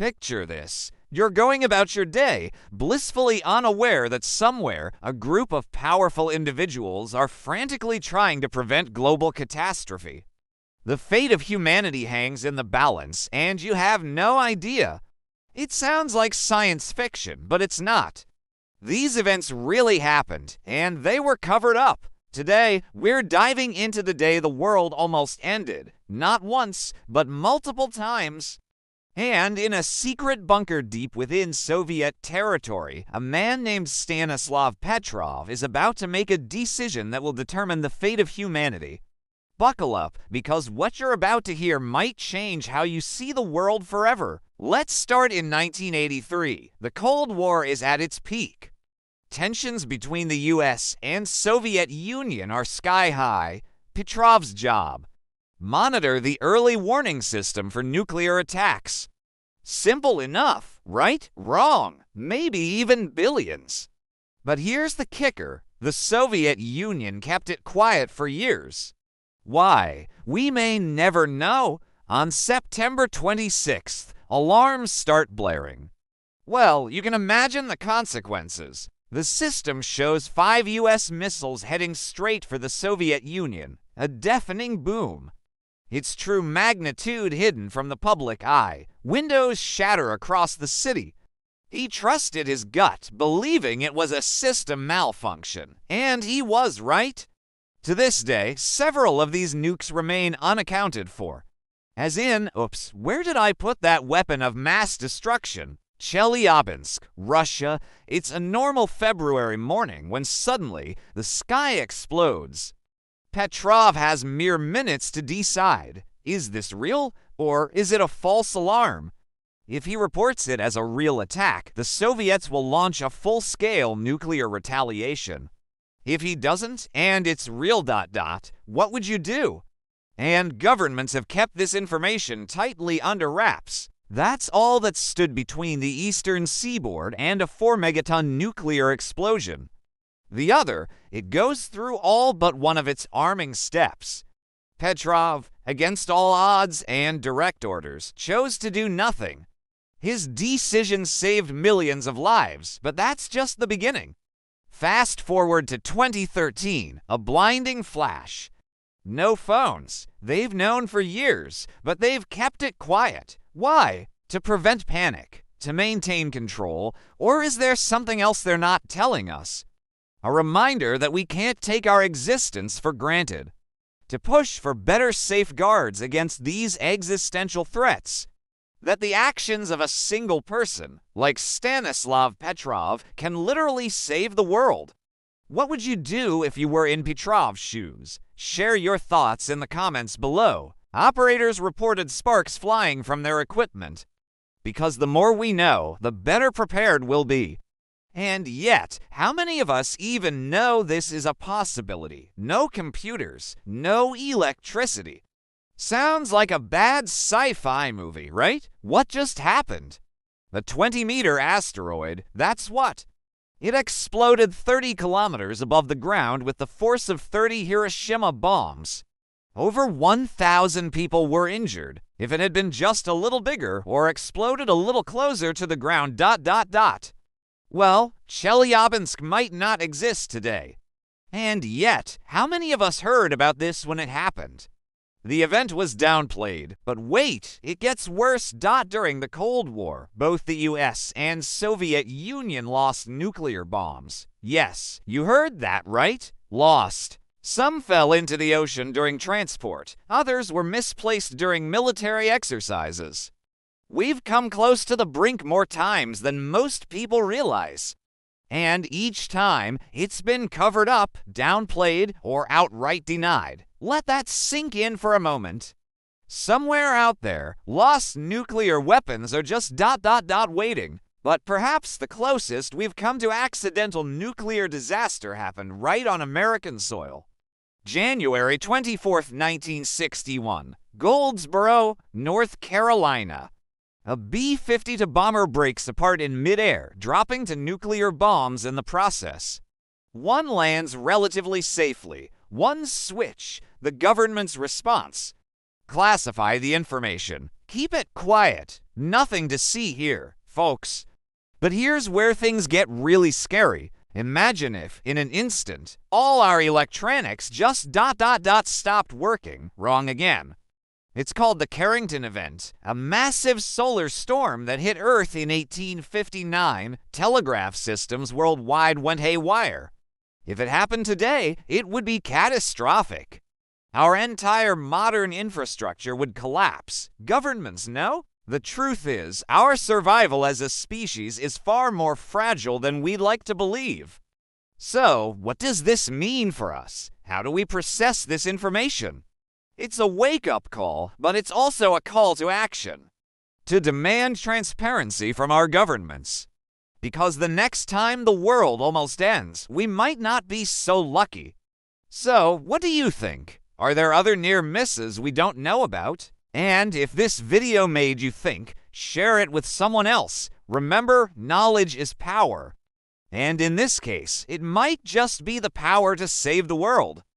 Picture this. You're going about your day, blissfully unaware that somewhere a group of powerful individuals are frantically trying to prevent global catastrophe. The fate of humanity hangs in the balance, and you have no idea. It sounds like science fiction, but it's not. These events really happened, and they were covered up. Today, we're diving into the day the world almost ended, not once, but multiple times. And in a secret bunker deep within Soviet territory, a man named Stanislav Petrov is about to make a decision that will determine the fate of humanity. Buckle up, because what you're about to hear might change how you see the world forever. Let's start in 1983. The Cold War is at its peak. Tensions between the US and Soviet Union are sky high. Petrov's job: monitor the early warning system for nuclear attacks. Simple enough, right? Wrong. Maybe even billions. But here's the kicker. The Soviet Union kept it quiet for years. Why? We may never know. On September 26th, alarms start blaring. Well, you can imagine the consequences. The system shows 5 US missiles heading straight for the Soviet Union. A deafening boom. Its true magnitude hidden from the public eye. Windows shatter across the city. He trusted his gut, believing it was a system malfunction. And he was right. To this day, several of these nukes remain unaccounted for. As in, oops, where did I put that weapon of mass destruction? Chelyabinsk, Russia. It's a normal February morning when suddenly the sky explodes. Petrov has mere minutes to decide. Is this real, or is it a false alarm? If he reports it as a real attack, the Soviets will launch a full-scale nuclear retaliation. If he doesn't, and it's real ... what would you do? And governments have kept this information tightly under wraps. That's all that stood between the eastern seaboard and a 4-megaton nuclear explosion. The other, it goes through all but one of its arming steps. Petrov, against all odds and direct orders, chose to do nothing. His decision saved millions of lives, but that's just the beginning. Fast forward to 2013, a blinding flash. No phones. They've known for years, but they've kept it quiet. Why? To prevent panic, to maintain control, or is there something else they're not telling us? A reminder that we can't take our existence for granted. To push for better safeguards against these existential threats. That the actions of a single person, like Stanislav Petrov, can literally save the world. What would you do if you were in Petrov's shoes? Share your thoughts in the comments below. Operators reported sparks flying from their equipment. Because the more we know, the better prepared we'll be. And yet, how many of us even know this is a possibility? No computers, no electricity. Sounds like a bad sci-fi movie, right? What just happened? The 20-meter asteroid, that's what? It exploded 30 kilometers above the ground with the force of 30 Hiroshima bombs. Over 1,000 people were injured. If it had been just a little bigger or exploded a little closer to the ground ... Well, Chelyabinsk might not exist today. And yet, how many of us heard about this when it happened? The event was downplayed, but wait, it gets worse. During the Cold War, both the US and Soviet Union lost nuclear bombs. Yes, you heard that right? Lost. Some fell into the ocean during transport. Others were misplaced during military exercises. We've come close to the brink more times than most people realize. And each time, it's been covered up, downplayed, or outright denied. Let that sink in for a moment. Somewhere out there, lost nuclear weapons are just ... waiting. But perhaps the closest we've come to accidental nuclear disaster happened right on American soil. January 24, 1961, Goldsboro, North Carolina. A B-52 bomber breaks apart in midair, dropping to nuclear bombs in the process. One lands relatively safely. One switch, the government's response. Classify the information. Keep it quiet. Nothing to see here, folks. But here's where things get really scary. Imagine if, in an instant, all our electronics just stopped working. Wrong again. It's called the Carrington event, a massive solar storm that hit Earth in 1859. Telegraph systems worldwide went haywire. If it happened today, it would be catastrophic. Our entire modern infrastructure would collapse. Governments, no? The truth is, our survival as a species is far more fragile than we'd like to believe. So, what does this mean for us? How do we process this information? It's a wake-up call, but it's also a call to action. To demand transparency from our governments. Because the next time the world almost ends, we might not be so lucky. So, what do you think? Are there other near misses we don't know about? And if this video made you think, share it with someone else. Remember, knowledge is power. And in this case, it might just be the power to save the world.